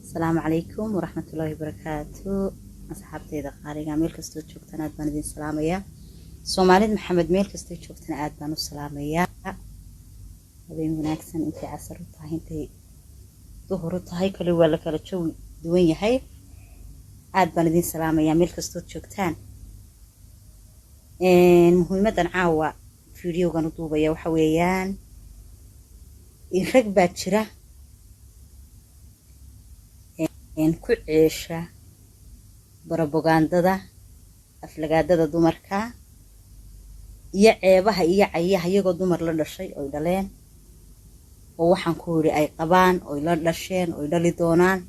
السلام عليكم ورحمة الله وبركاته. أصحابتي ذا قارئة ميل كستو جوجتنا آد بان دين سلامية. سوماليد محمد ميل كستو جوجتنا آد بانو سلامية. هذين وناكسن انتي عصر وطاهي انتي ظهر وطاهي كل ولا كلا شو دوين يحي آد بان دين سلامية ميل كستو جوجتان. مهمة عاوة فيديو كانوا دوبيا وحويان الرقبة تشره ku ceesha barabogandada aflagaadada dumarka iyo ceebaha iyo cayaha iyagoo dumar la dhashay oo dhaleen oo waxaan ku yiri ay qabaan oo la dhasheen oo dhali doonaan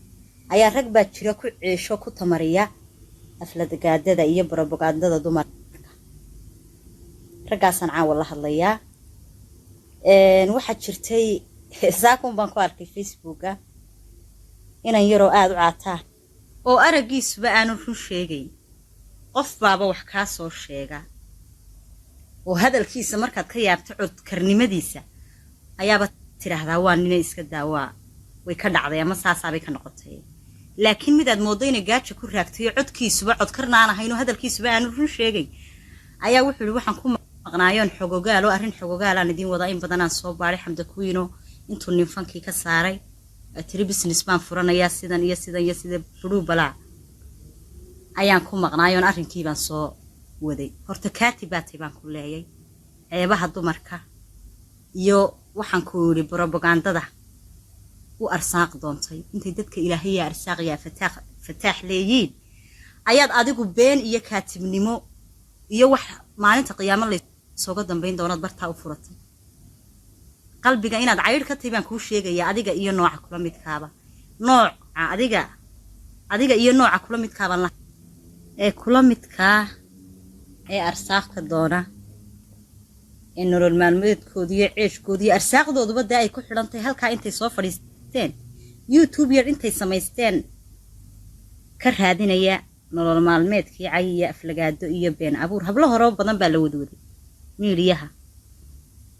ayaa rag baa jira ku ceesho ku tamariya aflagaadada iyo barabogandada dumarka ragaasan caawa la hadlayaa waxa jirtay saakun baan ku arkay facebooka inaan yaroo aad u caataa oo aragiisuba aanu run sheegayn qof baaba wax ka soo sheega oo hadalkiisa markaad ka yaabto codkarnimadiisa ayaaba tiraahdaa waa nina iska daawaa way ka dhacday ama saasaabay ka noqotay laakiin midaad moodo inay gaajo ku raagtay codkiisuba codkarnaan ahayn oo hadalkiisuba aanu run sheegayn ayaa wuxuu yiri waxaan ku maqnaayoon xogogaal oo arrin xogogaal aan idin wada in badan aan soo baaray xamda kuwiino intuu nin fankii ka saaray atri business baan furanaya sidan iyo sida blue bala ayaan ku maqnaayoon arrinkii baan soo waday horta kaatibaatay baan ku leeyay ceebaha dumarka iyo waxaan ku yiri propagandada u arsaaq doontay intay dadka ilaahay ya arsaaq ya fataax leeyiin ayaad adigu been iyo kaatibnimo iyo wax maalinta qiyaamada la soo dambeyn doonad barta u furatay qalbiga inaad cayr ka taybaan ku sheegaya adiga iyo nooca kula midkaaba nooca adiga iyo nooca kula midkaaba la kula midka arsaaqka doona nolol maalmeedkoodii iyo ceeshkoodii arsaaqdooduba ay ku xidhantay halka intay soo fadhiisteen YouTube yar intay samaysteen ka raadinaya nolol maalmeedkii cayiya aflagaado iyo been abuur hablo hore badan baa la wadwaday miiriyaha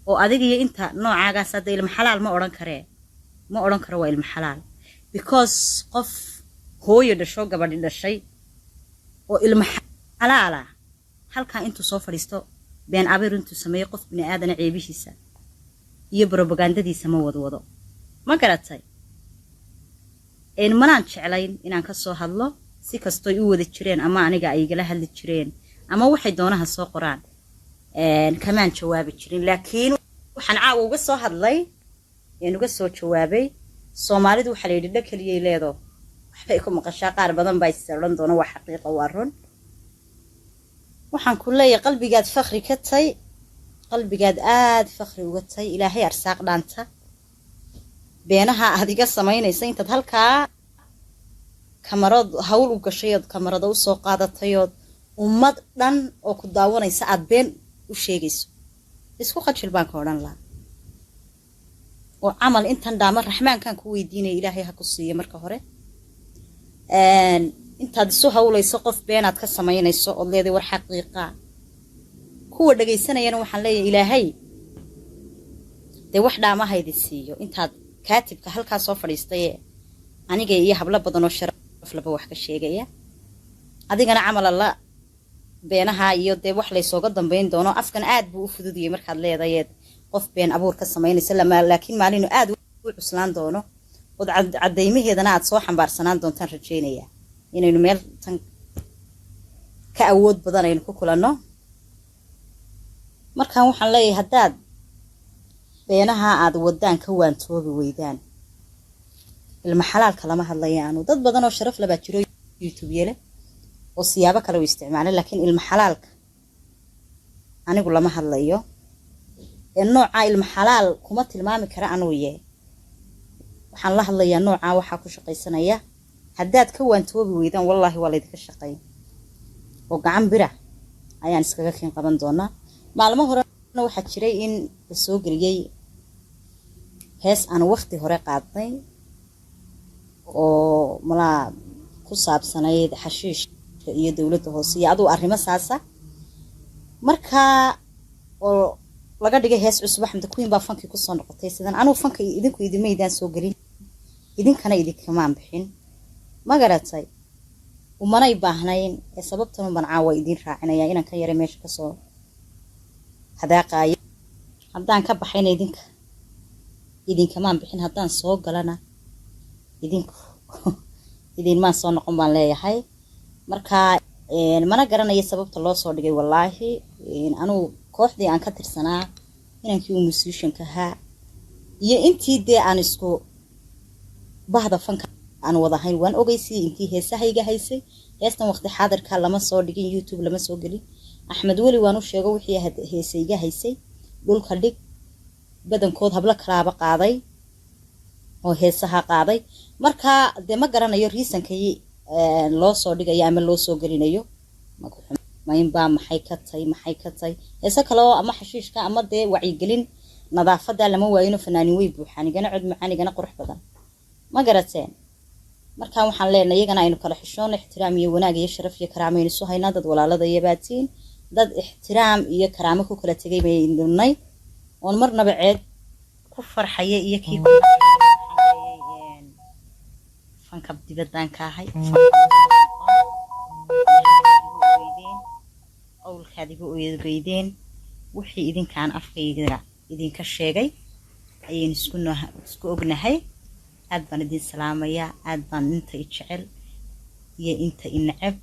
oo adiga iyo inta noocaagaas hadda ilma xalaal ma oran karo waa ilma xalaal because qof hooyo dhasho gabadhi dhashay oo ilma xalaala halka intuu soo fadhiisto been abuur intuu sameeyo qof bini aadan ceebihiisa iyo propagandadiisa ma wadwado ma garatay manaan jeclayn inaan ka soo hadlo si kastoo u wada jireen ama aniga ay igala hadli jireen ama waxay doonaha soo qoraan kamaan jawaabi jirin laakiin waxaan caaw uga soo hadlay uga soo jawaabay Soomaalidu waxa la yiri dhakaliyay leedo waxay ku maqashaa qaar badan baa isaaran doona wax xaqiiqo waa run waxaan ku leeyahay qalbigaad fakhri ka tay qalbigaad aad fakhri uga tay ilaahay arsaaq dhaanta beenaha adiga sameynaysa intaad halkaa kamarad hawl u gashay kamarada u soo qaadatay ummad dhan oo ku daawanaysa aad been u sheegayso isku qajil baan ka oran lahaa oo amal intan dhaama raxmaankan ku weydiinay ilaahay ha ku siiyo marka hore intaad soo hawlayso qof beenaad ka sameynayso oo leeday war xaqiiqa kuwa dhageysanayana waxaan leeyahay ilaahay wax dhaama haydi siiyo intaad kaatibka halka soo fadhiistay aniga iyo habla badan oo sharaf laba wax ka sheegaya adigana amal Allah beenaha iyo wax la soo dambeyn doono afkan aad buu u fududiyay markaad leedahay qof been abuur ka sameynaysa laakiin maalinu aad u cuslaan doono oo cadeymaheedana aad soo xambaarsanaan doontaan rajeynaya inaynu meel tan ka awood badan aynu ku kulano markaan waxaan leeyahay hadaad beenaha aad wadaan ka waantoobi weydaan ilma xalaalka lama hadlayaan dad badan oo sharaf laba jiro YouTube yeele oo siyaabo kale u isticmaalay laakiin ilma xalaalka anigu lama hadlayo nooca ilma xalaal kuma tilmaami kara anuu yee waxaan la hadlayaa nooca waxa ku shaqaysanaya hadaad ka waantoobi weydaan wallahi waa leedka shaqay oo gacan bira ayaan iskaga keen qaban doonaa maalmo hore waxa jiray in la soo galiyay hees aan waqti hore qaadnay oo mala ku saabsanayd xashiish iyo dawladda hoose iyo adu arrimo saasa marka oo laga dhigay hees cusub xamda kuwin baa fanki ku soo noqotay sidan anu fanka idinku idimaydaan soo galin idinkana idinkamaan bixin ma garatay umanay baahnayn ee sababtan u bancaa waa idin raacinaya inaan ka yara meesha ka soo hadaaqayo haddaan ka baxayna idinkamaan bixin haddaan soo galana idinmaan soo noqon baan leeyahay markaa mana garanayo sababta loo soo dhigay wallaahi anugu kooxdii aan ka tirsanaa inankii uu musicianka ahaa iyo intii dee aan isku bahda fanka aan wadahayn waan ogeysiiyey intii heesahayga haysay heestan waqti xaadirka lama soo dhigin YouTube lama soo gelin Axmed Weli waan u sheego wixii heesayga haysay dhulka dhig badankood habla kalaaba qaaday oo heesaha qaaday marka de ma garanayo reasonkay loo soo dhigayo ama loo soo gelinayo maynba maxay ka tay heesa kale oo ama xashiishka ama de wacyi gelin nadaafada lama waayino fanaanin way buuxaan igana cod macaan igana qurux badan ma garateen marka waxaan leenahay iyagana aynu kala xishoon ixtiraam iyo wanaag iyo sharaf iyo karaamo aynu soo haynaa dad walaalada iyo baatiin dad ixtiraam iyo karaamo ku kala tagay bay indunay oon marnaba ceed ku farxaya iyo kii ku fanka dibadan ka ahay awlkaadigu weydeen wixii idinkaan afkayga idinka sheegay ayeen isku ognahay aad baan idin salaamaya aad baan inta jecel iyo inta inacab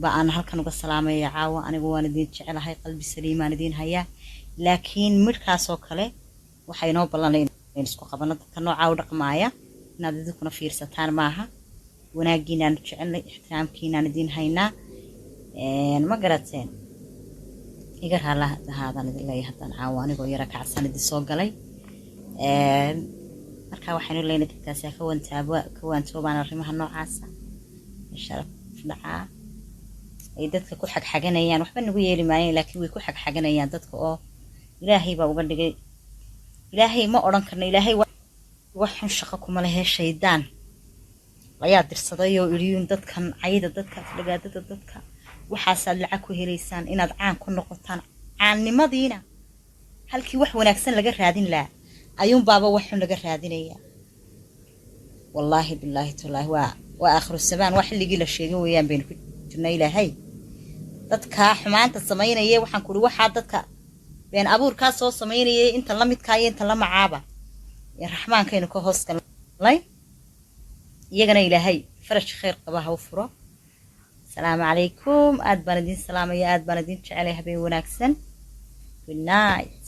baan halkan uga salaamaya caawa anigu waan idin jecelahay qalbi saliimaan idin haya laakiin midkaas oo kale waxay noo ballanay in isku qabano dadka nooca u dhaqmaaya inaad idinku fiirsataan maaha wanaagiinaan jecelnay ixtiraamkiinaan idin haynaa ma garateen iga raalahaadaan idin leeyahay haddaan caawa anigoo yara kacsan idin soo galay marka waxaynu leeyahay dadkaasi ka waantoobaan arrimaha noocaasa sharaf dhacaa ay dadka ku xagxaganayaan waxba nagu yeeli maayeen laakiin way ku xagxaganayaan dadka oo ilaahay baa uga dhigay ilaahay ma oran karno ilaahay waxaan shaqo kuma lehe shaydaan ayaa dirsaday oo iriyun dadkan cayda dadka dhagaadada dadka waxaasaad lacag ku helaysaan inaad caan ku noqotaan caannimadiina halkii wax wanaagsan laga raadin lahaa ayuun baaba wax xun laga raadinaya wallaahi billaahi tallaahi waa aakhiru samaan waa xilligii la sheegay weeyaan baynu ku jirnaa ilaahay dadka xumaanta samaynaya waxaan ku waxaa dadka been abuurkaa soo samaynayay inta la midkaa iyo inta la macaaba ee raxmaankaynu ka hoos galnay iyagana ilaahay faraj khayr qaba ha u furo السلام عليكم. أدبنا دين سلام يا أدبنا دين شعلي حبيب وناكسن. Good night.